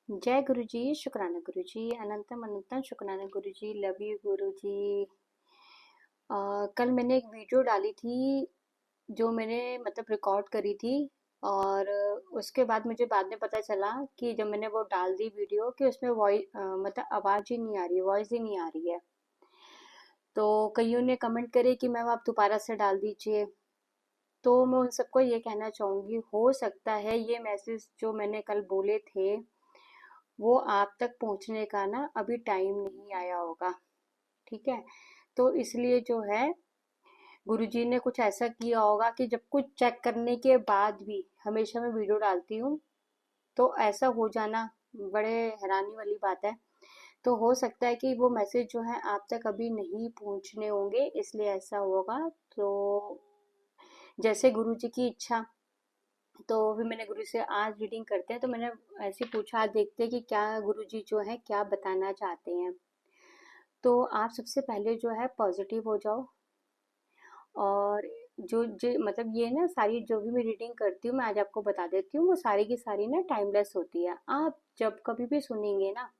जय गुरु जी, शुक्राना गुरु जी, अनंतम अनंतम शुक्राना गुरु जी, लव यू गुरु जी। कल मैंने एक वीडियो डाली थी जो मैंने मतलब रिकॉर्ड करी थी। और उसके बाद मुझे बाद में पता चला कि जब मैंने वो डाल दी वीडियो कि उसमें वॉइस मतलब आवाज़ ही नहीं आ रही, वॉइस ही नहीं आ रही है। तो कईयों ने कमेंट करे कि मैम आप दोबारा से डाल दीजिए। तो मैं उन सबको ये कहना चाहूँगी, हो सकता है ये मैसेज जो मैंने कल बोले थे वो आप तक पहुंचने का ना अभी टाइम नहीं आया होगा। ठीक है, तो इसलिए जो है गुरुजी ने कुछ ऐसा किया होगा कि जब कुछ चेक करने के बाद भी हमेशा मैं वीडियो डालती हूँ, तो ऐसा हो जाना बड़े हैरानी वाली बात है। तो हो सकता है कि वो मैसेज जो है आप तक अभी नहीं पहुंचने होंगे, इसलिए ऐसा होगा। तो जैसे गुरुजी की इच्छा। तो फिर मैंने गुरु से आज रीडिंग करते हैं, तो मैंने ऐसे पूछा, आज देखते हैं कि क्या गुरुजी जो है क्या बताना चाहते हैं। तो आप सबसे पहले जो है पॉजिटिव हो जाओ। और जो जो मतलब ये ना सारी जो भी मैं रीडिंग करती हूँ मैं आज आपको बता देती हूँ, वो सारी की सारी ना टाइमलेस होती है। आप जब कभी भी सुनेंगे ना,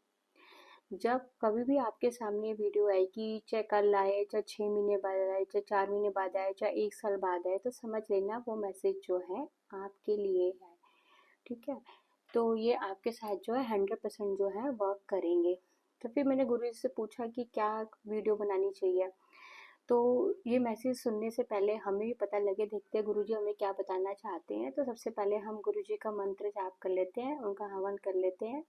जब कभी भी आपके सामने वीडियो आएगी, चाहे कल आए, चाहे 6 महीने बाद आए, चाहे 4 महीने बाद आए, चाहे 1 साल बाद आए, तो समझ लेना वो मैसेज जो है आपके लिए है। ठीक है, तो ये आपके साथ जो है 100% जो है वर्क करेंगे। तो फिर मैंने गुरु जी से पूछा कि क्या वीडियो बनानी चाहिए। तो ये मैसेज सुनने से पहले हमें भी पता लगे, देखते हैं गुरु जी हमें क्या बताना चाहते हैं। तो सबसे पहले हम गुरु जी का मंत्र जाप कर लेते हैं, उनका हवन कर लेते हैं,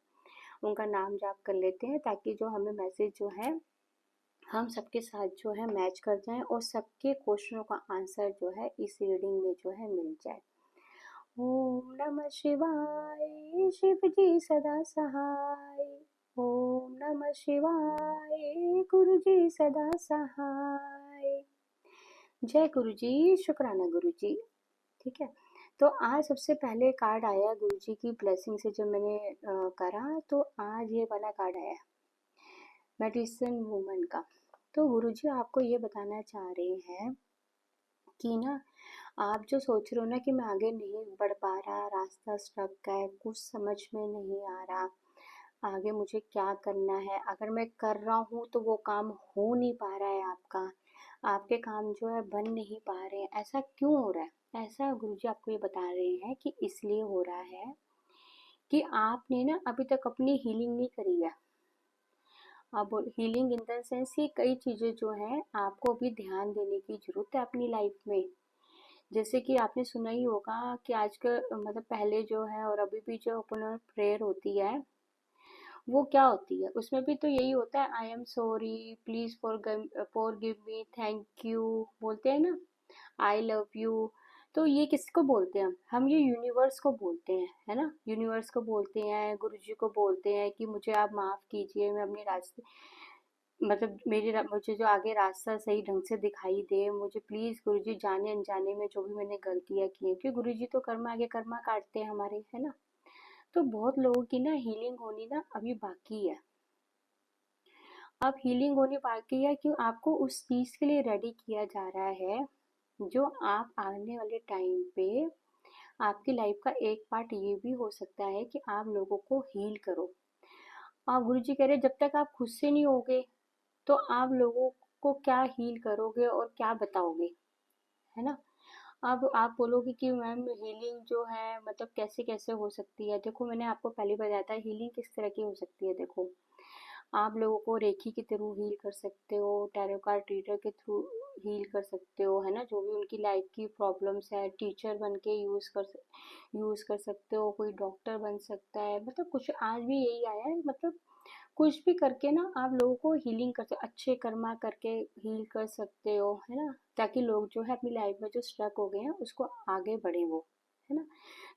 उनका नाम जाप कर लेते हैं, ताकि जो हमें मैसेज जो है हम सबके साथ जो है मैच कर जाएं और सबके क्वेश्चनों का आंसर जो है इस रीडिंग में जो है मिल जाए। ओम नमः शिवाय, शिव जी सदा सहाय। ओम नमः शिवाय, गुरु जी सदा सहाय। जय गुरु जी, शुक्राना गुरु जी। ठीक है, तो आज सबसे पहले कार्ड आया गुरु जी की ब्लेसिंग से, जब मैंने करा तो आज ये वाला कार्ड आया, मेडिसिन वुमन का। तो गुरु जी आपको ये बताना चाह रहे हैं कि ना, आप जो सोच रहे हो ना कि मैं आगे नहीं बढ़ पा रहा, रास्ता स्टक है, कुछ समझ में नहीं आ रहा, आगे मुझे क्या करना है, अगर मैं कर रहा हूँ तो वो काम हो नहीं पा रहा है, आपका आपके काम जो है बन नहीं पा रहे हैं, ऐसा क्यों हो रहा है? ऐसा गुरुजी आपको ये बता रहे हैं कि इसलिए हो रहा है कि आपने ना अभी तक अपनी हीलिंग नहीं करी है। अब हीलिंग इन द सेंस कि कई चीज़ें जो हैं आपको अभी ध्यान देने की ज़रूरत है अपनी लाइफ में। जैसे कि आपने सुना ही होगा कि आजकल मतलब पहले जो है और अभी भी जो ओपन प्रेयर होती है, वो क्या होती है, उसमें भी तो यही होता है, I am sorry, please for give me, thank you बोलते हैं ना, आई लव यू। तो ये किसको बोलते हैं? हम ये यूनिवर्स को बोलते हैं, है ना, यूनिवर्स को बोलते हैं, गुरु जी को बोलते हैं कि मुझे आप माफ कीजिए, मैं अपने रास्ते मतलब मुझे जो आगे रास्ता सही ढंग से दिखाई दे, मुझे प्लीज गुरु जी, जाने अनजाने में जो भी मैंने गलतियां की हैं, क्योंकि गुरु जी तो कर्म आगे कर्मा काटते हैं हमारे, है ना। तो बहुत लोगों की ना हीलिंग होनी ना अभी बाकी है। अब हीलिंग होनी बाकी है क्यों? आपको उस चीज के लिए रेडी किया जा रहा है जो आप आने वाले टाइम पे आपकी लाइफ का एक पार्ट ये भी हो सकता है कि आप लोगों को हील करो। आप गुरु जी कह रहे हैं, जब तक आप खुद से नहीं होगे तो आप लोगों को क्या हील करोगे और क्या बताओगे, है ना। अब आप बोलोगे कि मैम हीलिंग जो है मतलब कैसे कैसे हो सकती है। देखो, मैंने आपको पहले बताया था हीलिंग किस तरह की हो सकती है। देखो, आप लोगों को रेकी के थ्रू हील कर सकते हो, टैरो कार्ड रीडर के थ्रू हील कर सकते हो, है ना, जो भी उनकी लाइफ की प्रॉब्लम्स है, टीचर बन के यूज़ कर सकते हो, कोई डॉक्टर बन सकता है, मतलब कुछ आज भी यही आया है, मतलब कुछ भी करके ना आप लोगों को हीलिंग कर सकते, अच्छे कर्मा करके हील कर सकते हो, है ना, ताकि लोग जो है अपनी लाइफ में जो स्ट्रक हो गए हैं उसको आगे बढ़े वो, है ना।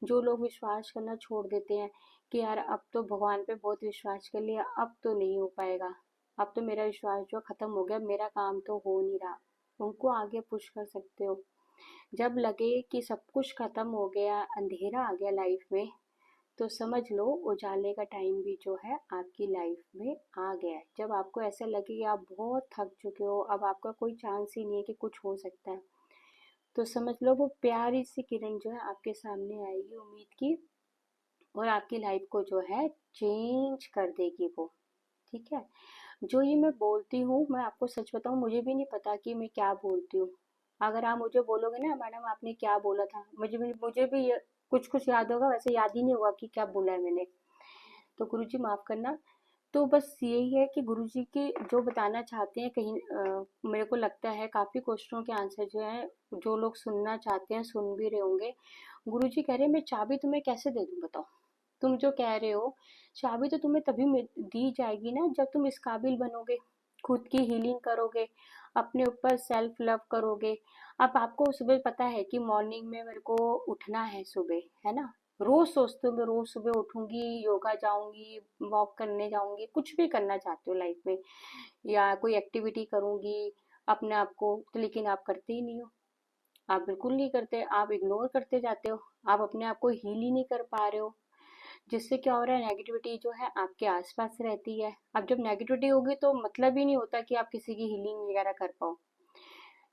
जो लोग विश्वास करना छोड़ देते हैं कि यार अब तो भगवान पे बहुत विश्वास कर लिया, अब तो नहीं हो पाएगा, अब तो मेरा विश्वास जो खत्म हो गया, मेरा काम तो हो नहीं रहा, उनको आगे पुश कर सकते हो। जब लगे कि सब कुछ खत्म हो गया, अंधेरा आ गया लाइफ में, तो समझ लो उजाले का टाइम भी जो है आपकी लाइफ में आ गया है। जब आपको ऐसा लगे कि आप बहुत थक चुके हो, अब आपका कोई चांस ही नहीं है कि कुछ हो सकता है, तो समझ लो वो प्यारी सी किरण जो है आपके सामने आएगी उम्मीद की, और आपकी लाइफ को जो है चेंज कर देगी वो। ठीक है। जो ये मैं बोलती हूँ, मैं आपको सच बताऊँ, मुझे भी नहीं पता कि मैं क्या बोलती हूँ। अगर आप मुझे बोलोगे ना मैडम आपने क्या बोला था, मुझे भी कुछ कुछ याद होगा, वैसे याद ही नहीं होगा कि क्या बोला है मैंने। तो गुरुजी माफ करना। तो बस यही है कि गुरुजी की जो बताना चाहते हैं, कहीं मेरे को लगता है काफी क्वेश्चनों के आंसर जो है, जो लोग सुनना चाहते हैं सुन भी रहे होंगे। गुरुजी कह रहे हैं मैं चाबी तुम्हें कैसे दे दूं बताओ। तुम जो कह रहे हो, चाबी तो तुम्हें तभी दी जाएगी ना जब तुम इस काबिल बनोगे, खुद की हीलिंग करोगे, अपने ऊपर सेल्फ लव करोगे। अब आपको सुबह पता है कि मॉर्निंग में मेरे को उठना है सुबह, है ना। रोज सोचते हो मैं रोज सुबह उठूंगी, योगा जाऊंगी, वॉक करने जाऊंगी, कुछ भी करना चाहते हो लाइफ में, या कोई एक्टिविटी करूंगी अपने आप को, तो लेकिन आप करते ही नहीं हो। आप बिल्कुल नहीं करते, आप इग्नोर करते जाते हो। आप अपने आप को हील ही नहीं कर पा रहे हो, जिससे क्या हो रहा है, नेगेटिविटी जो है आपके आसपास रहती है। अब जब नेगेटिविटी होगी तो मतलब ही नहीं होता कि आप किसी की हीलिंग वगैरह कर पाओ।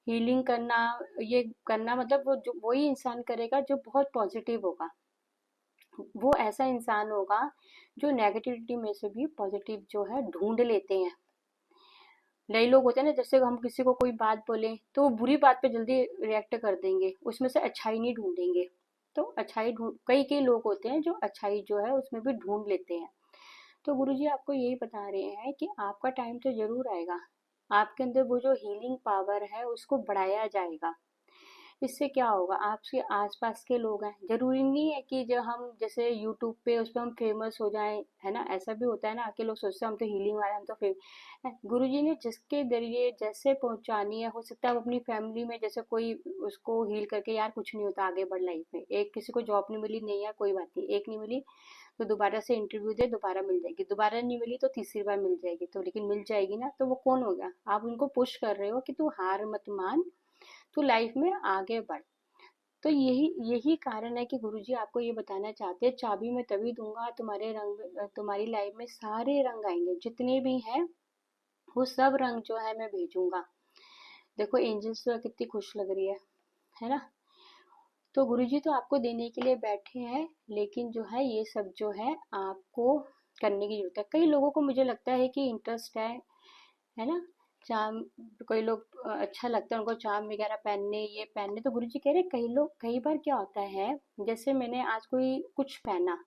हीलिंग करना, ये करना मतलब वो जो वही इंसान करेगा जो बहुत पॉजिटिव होगा। वो ऐसा इंसान होगा जो नेगेटिविटी में से भी पॉजिटिव जो है ढूंढ लेते हैं। नए लोग होते हैं ना, जैसे हम किसी को कोई बात बोले तो वो बुरी बात पे जल्दी रिएक्ट कर देंगे, उसमें से अच्छाई नहीं ढूंढेंगे। तो अच्छाई ढूंढ, कई कई लोग होते हैं जो अच्छाई जो है उसमें भी ढूंढ लेते हैं। तो गुरुजी आपको यही बता रहे हैं कि आपका टाइम तो जरूर आएगा, आपके अंदर वो जो हीलिंग पावर है उसको बढ़ाया जाएगा। इससे क्या होगा, आपके आसपास के लोग हैं, जरूरी नहीं है कि जो हम जैसे यूट्यूब पे उस पर हम फेमस हो जाएं, है ना। ऐसा भी होता है ना कि लोग सोचते हैं हम तो हीलिंग वाले, हम तो फेम गुरु जी ने जिसके जरिए जैसे पहुंचानी है, हो सकता है वो अपनी फैमिली में जैसे कोई उसको हील करके, यार कुछ नहीं होता, आगे बढ़ लाइफ में। एक किसी को जॉब नहीं मिली, नहीं यार कोई बात नहीं, एक नहीं मिली तो दोबारा से इंटरव्यू दे, दोबारा मिल जाएगी, दोबारा नहीं मिली तो तीसरी बार मिल जाएगी, तो लेकिन मिल जाएगी ना। तो वो कौन हो गया, आप उनको पुश कर रहे हो कि तू हार मत मान, तू लाइफ में आगे बढ़। तो यही यही कारण है कि गुरुजी आपको ये बताना चाहते हैं, चाबी मैं तभी दूंगा तुम्हारे रंग, तुम्हारी लाइफ में सारे रंग आएंगे जितने भी हैं, वो सब रंग जो है मैं भेजूंगा। देखो एंजल्स तो कितनी खुश लग रही है ना। तो गुरुजी तो आपको देने के लिए बैठे हैं, लेकिन जो है ये सब जो है आपको करने की जरूरत है। कई लोगों को मुझे लगता है कि इंटरेस्ट है ना, चाम, कोई लोग अच्छा लगता है उनको चाम वगैरह पहनने, ये पहनने। तो गुरुजी कह रहे हैं, कई लोग, कई बार क्या होता है, जैसे मैंने आज कोई कुछ पहना,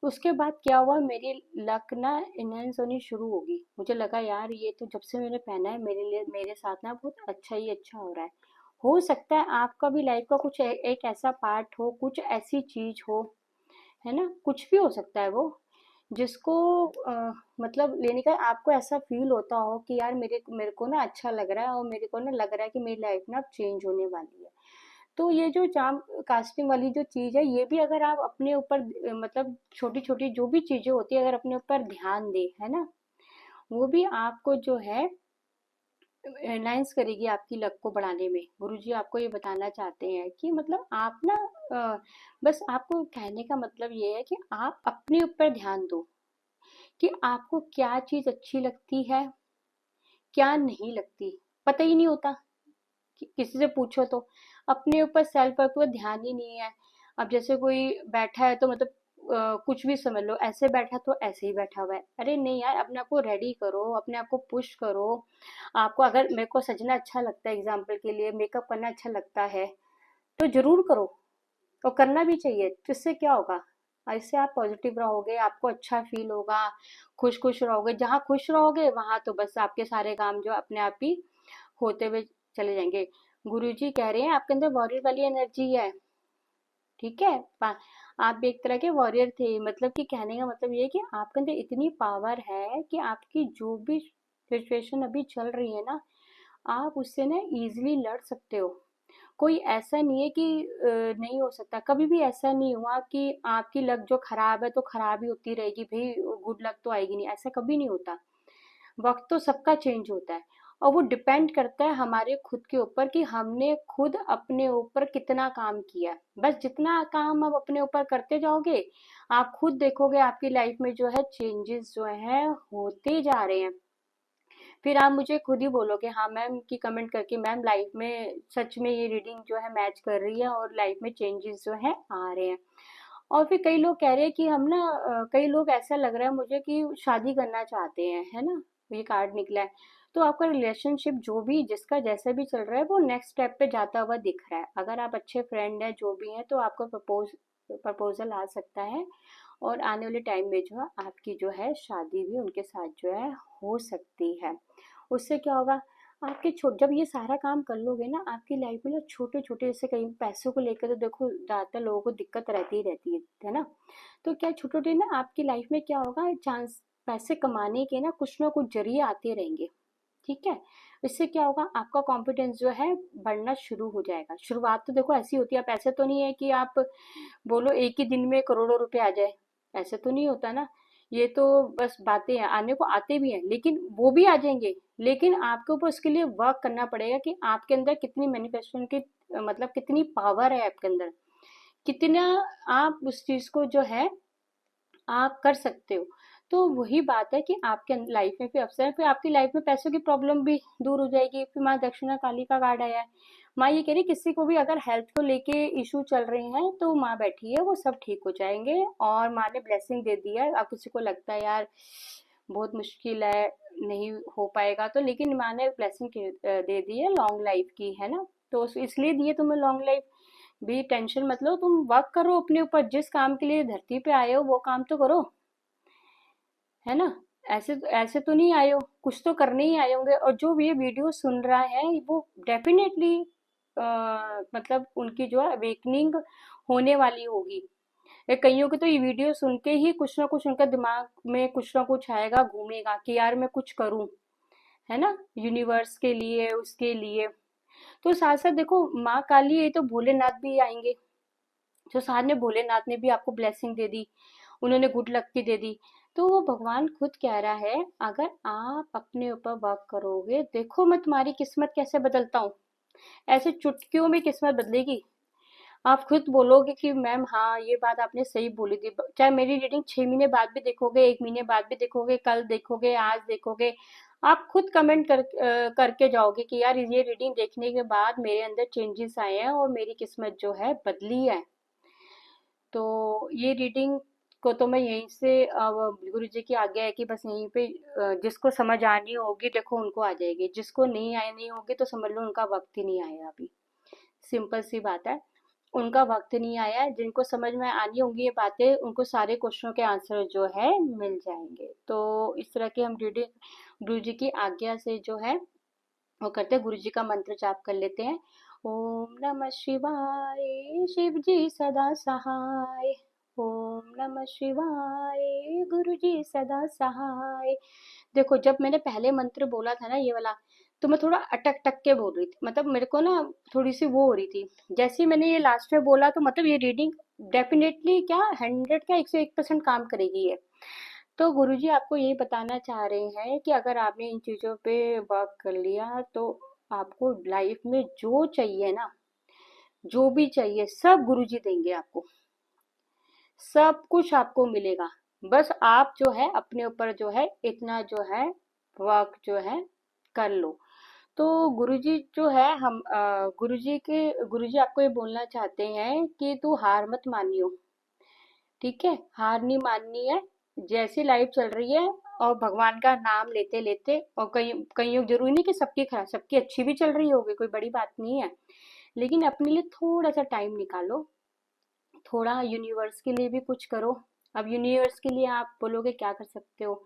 उसके बाद क्या हुआ, मेरी लक ना इनहेंस होनी शुरू होगी। मुझे लगा यार ये तो जब से मैंने पहना है मेरे लिए, मेरे साथ ना बहुत अच्छा ही अच्छा हो रहा है। हो सकता है आपका भी लाइफ का कुछ एक ऐसा पार्ट हो, कुछ ऐसी चीज हो, है ना, कुछ भी हो सकता है वो, जिसको मतलब लेने का आपको ऐसा फील होता हो कि यार मेरे मेरे को ना अच्छा लग रहा है, और मेरे को ना लग रहा है कि मेरी लाइफ ना अब चेंज होने वाली है। तो ये जो चार्म कास्टिंग वाली जो चीज है, ये भी अगर आप अपने ऊपर मतलब छोटी छोटी जो भी चीजें होती है, अगर अपने ऊपर ध्यान दे, है ना, वो भी आपको जो है एनहांस करेगी आपकी लक को बढ़ाने में। गुरुजी आपको ये बताना चाहते हैं कि मतलब आप ना बस आपको कहने का मतलब ये है कि आप अपने ऊपर ध्यान दो, कि आपको क्या चीज अच्छी लगती है, क्या नहीं लगती। पता ही नहीं होता, किसी से पूछो तो अपने ऊपर सेल्फ पर कोई ध्यान ही नहीं है। अब जैसे कोई बैठा है तो मतलब कुछ भी समझ लो, ऐसे बैठा तो ऐसे ही बैठा हुआ है, अरे नहीं यार, अपने आप को रेडी करो, अपने आप को पुश करो। आपको अगर मेरे को सजना अच्छा लगता है, एग्जाम्पल के लिए मेकअप करना अच्छा लगता है, तो जरूर करो, और करना भी चाहिए। तो इससे क्या होगा, इससे आप पॉजिटिव रहोगे, आपको अच्छा फील होगा, खुश खुश रहोगे। जहाँ खुश रहोगे वहां तो बस आपके सारे काम जो अपने आप ही होते हुए चले जाएंगे। गुरुजी कह रहे हैं आपके अंदर वॉरियर वाली एनर्जी है। ठीक है, आप भी एक तरह के वॉरियर थे, मतलब कि कहने का मतलब ये है कि आपके अंदर इतनी पावर है कि आपकी जो भी सिचुएशन अभी चल रही है ना, आप उससे ना इजीली लड़ सकते हो। कोई ऐसा नहीं है कि नहीं हो सकता, कभी भी ऐसा नहीं हुआ कि आपकी लक जो खराब है तो खराब ही होती रहेगी भाई, गुड लक तो आएगी नहीं, ऐसा कभी नहीं होता। वक्त तो सबका चेंज होता है, और वो डिपेंड करता है हमारे खुद के ऊपर कि हमने खुद अपने ऊपर कितना काम किया है। बस जितना काम आप अपने ऊपर करते जाओगे, आप खुद देखोगे आपकी लाइफ में जो है चेंजेस जो है होते जा रहे हैं। फिर आप मुझे खुद ही बोलोगे हाँ मैम की कमेंट करके, मैम लाइफ में सच में ये रीडिंग जो है मैच कर रही है और लाइफ में चेंजेस जो है आ रहे हैं। और फिर कई लोग कह रहे हैं कि हम ना कई लोग ऐसा लग रहा है मुझे कि शादी करना चाहते हैं, है ना, ये कार्ड निकला है। तो आपका रिलेशनशिप जो भी जिसका जैसा भी चल रहा है वो नेक्स्ट स्टेप पे जाता हुआ दिख रहा है। अगर आप अच्छे फ्रेंड हैं जो भी हैं तो आपको प्रपोजल आ सकता है, और आने वाले टाइम में जो है आपकी जो है शादी भी उनके साथ जो है हो सकती है। उससे क्या होगा, आपके जब ये सारा काम कर लोगे ना, आपकी लाइफ में ना छोटे छोटे, जैसे कहीं पैसों को लेकर तो देखो ज़्यादातर लोगों को दिक्कत रहती ही रहती है ना। तो क्या छोटे छोटे ना आपकी लाइफ में क्या होगा, चांस पैसे कमाने के ना कुछ जरिए आते रहेंगे। ठीक है। इससे क्या होगा, आपका कॉन्फिडेंस जो है बढ़ना शुरू हो जाएगा। शुरुआत तो देखो ऐसी होती है, आप ऐसे तो नहीं है कि आप बोलो एक ही दिन में करोड़ों रुपए आ जाए, ऐसे तो नहीं होता ना। ये तो बस बातें हैं, आने को आते भी हैं, लेकिन वो भी आ जाएंगे। लेकिन आपके ऊपर उसके लिए वर्क करना पड़ेगा कि आपके अंदर कितनी मैनिफेस्टेशन की मतलब कितनी पावर है आपके अंदर, कितना आप उस चीज को जो है आप कर सकते हो। तो वही बात है कि आपके लाइफ में फिर अवसर है, फिर आपकी लाइफ में पैसों की प्रॉब्लम भी दूर हो जाएगी। फिर माँ दक्षिणा काली का कार्ड आया है। माँ ये कह रही किसी को भी अगर हेल्थ को लेके इशू चल रहे हैं तो माँ बैठी है, वो सब ठीक हो जाएंगे। और माँ ने ब्लेसिंग दे दिया है। अब किसी को लगता है यार बहुत मुश्किल है, नहीं हो पाएगा, तो लेकिन माँ ने ब्लेसिंग दे दी है लॉन्ग लाइफ की, है ना। तो इसलिए दिए तुम्हें लॉन्ग लाइफ। भी टेंशन मत लो, तुम वर्क करो अपने ऊपर, जिस काम के लिए धरती पे आए हो वो काम तो करो, है ना। ऐसे तो नहीं आए हो, कुछ तो करने ही आए होंगे। और जो ये वीडियो सुन रहा है वो डेफिनेटली मतलब उनकी जो है अवेकनिंग होने वाली होगी। कईयों के तो ये वीडियो सुन के ही कुछ ना कुछ उनका दिमाग में कुछ ना कुछ आएगा, घूमेगा कि यार मैं कुछ करूं, है ना, यूनिवर्स के लिए, उसके लिए। तो साथ साथ देखो माँ काली, ये तो भोलेनाथ भी आएंगे। जो साथ में भोलेनाथ ने भी आपको ब्लेसिंग दे दी, उन्होंने गुड लक की दे दी। तो वो भगवान खुद कह रहा है, अगर आप अपने ऊपर वर्क करोगे, देखो मैं तुम्हारी किस्मत कैसे बदलता हूँ। ऐसे चुटकियों में किस्मत बदलेगी। आप खुद बोलोगे कि मैम हाँ ये बात आपने सही बोली थी। चाहे मेरी रीडिंग 6 महीने बाद भी देखोगे, 1 महीने बाद भी देखोगे, कल देखोगे, आज देखोगे, आप खुद कमेंट करके जाओगे कि यार ये रीडिंग देखने के बाद मेरे अंदर चेंजेस आए हैं और मेरी किस्मत जो है बदली है। तो ये रीडिंग को तो मैं यहीं से गुरु जी की आज्ञा है कि बस यहीं पे जिसको समझ आनी होगी देखो उनको आ जाएगी, जिसको नहीं आनी होगी तो समझ लो उनका वक्त ही नहीं आया अभी। सिंपल सी बात है, उनका वक्त नहीं आया है। जिनको समझ में आनी होंगी ये बातें, उनको सारे क्वेश्चनों के आंसर जो है मिल जाएंगे। तो इस तरह की हम रीडिंग गुरु जी की आज्ञा से जो है वो करते हैं। गुरु जी का मंत्र जाप कर लेते हैं। ओम नमः शिवाय, शिव जी सदा सहाय। ओम नमः शिवाय, गुरु जी सदा सहाय। देखो जब मैंने पहले मंत्र बोला था ना ये वाला, तो मैं थोड़ा अटक टक के बोल रही थी, मतलब मेरे को ना थोड़ी सी वो हो रही थी। जैसे ही मैंने ये लास्ट में बोला तो मतलब ये रीडिंग डेफिनेटली क्या 100 का 101% काम करेगी ये। तो गुरुजी आपको यही बताना चाह रहे हैं कि अगर आपने इन चीजों पे वर्क कर लिया तो आपको लाइफ में जो चाहिए ना, जो भी चाहिए सब गुरुजी देंगे आपको। सब कुछ आपको मिलेगा। बस आप जो है अपने ऊपर जो है इतना जो है वर्क जो है कर लो। तो गुरुजी जो है हम गुरुजी आपको ये बोलना चाहते हैं कि तू हार मत मानियो। ठीक है, हार नहीं माननी है। जैसी लाइफ चल रही है और भगवान का नाम लेते लेते, और कई कईयों जरूरी नहीं कि सबकी खराब, सबकी अच्छी भी चल रही होगी, कोई बड़ी बात नहीं है। लेकिन अपने लिए थोड़ा सा टाइम निकालो, थोड़ा यूनिवर्स के लिए भी कुछ करो। अब यूनिवर्स के लिए आप बोलोगे क्या कर सकते हो,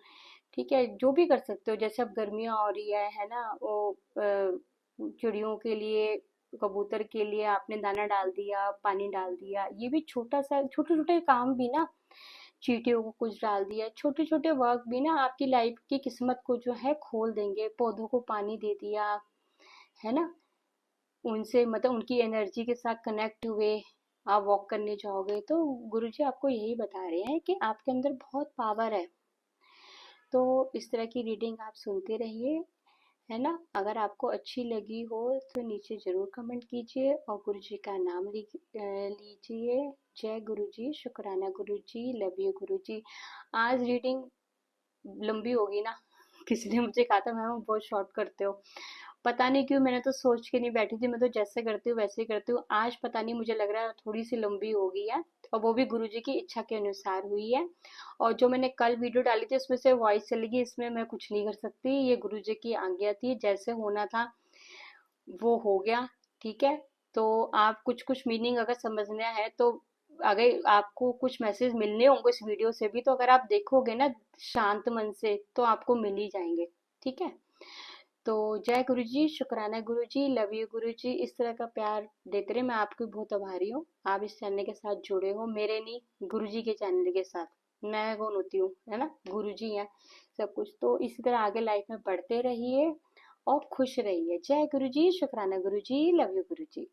ठीक है, जो भी कर सकते हो। जैसे अब गर्मियाँ हो रही है ना, वो चिड़ियों के लिए, कबूतर के लिए आपने दाना डाल दिया, पानी डाल दिया, ये भी छोटा सा छोटे छोटे काम भी ना, चींटियों को कुछ डाल दिया, छोटे छोटे वर्क भी ना आपकी लाइफ की किस्मत को जो है खोल देंगे। पौधों को पानी दे दिया, है ना, उनसे मतलब उनकी एनर्जी के साथ कनेक्ट हुए, आप वॉक करने जाओगे। तो गुरुजी आपको यही बता रहे हैं कि आपके अंदर बहुत पावर है। तो इस तरह की रीडिंग आप सुनते रहिए, है ना। अगर आपको अच्छी लगी हो तो नीचे जरूर कमेंट कीजिए और गुरु जी का नाम लीजिए। जय गुरु जी, शुक्राना गुरु जी, लव यू गुरु जी। आज रीडिंग लंबी होगी ना, किसी ने मुझे कहा था मैम बहुत शॉर्ट करते हो। पता नहीं क्यों, मैंने तो सोच के नहीं बैठी थी, मैं तो जैसे करती हूँ वैसे ही करती हूँ। आज पता नहीं, मुझे लग रहा है थोड़ी सी लंबी हो गई है, और वो भी गुरुजी की इच्छा के अनुसार हुई है। और जो मैंने कल वीडियो डाली थी उसमें से वॉइस चली गई, इसमें मैं कुछ नहीं कर सकती, ये गुरुजी की आज्ञा थी, जैसे होना था वो हो गया। ठीक है। तो आप कुछ कुछ मीनिंग अगर समझना है तो, अगर आपको कुछ मैसेज मिलने होंगे इस वीडियो से भी, तो अगर आप देखोगे ना शांत मन से तो आपको मिल ही जाएंगे। ठीक है। तो जय गुरु जी, शुक्राना गुरु जी, लव यू गुरु जी, इस तरह का प्यार देते रहे। मैं आपकी बहुत आभारी हूँ, आप इस चैनल के साथ जुड़े हो, मेरे नहीं गुरु जी के चैनल के साथ। मैं कौन होती हूँ, है ना, गुरु जी हैं सब कुछ। तो इसी तरह आगे लाइफ में बढ़ते रहिए और खुश रहिए। जय गुरु जी, शुक्राना गुरु जी, लव यू गुरु जी।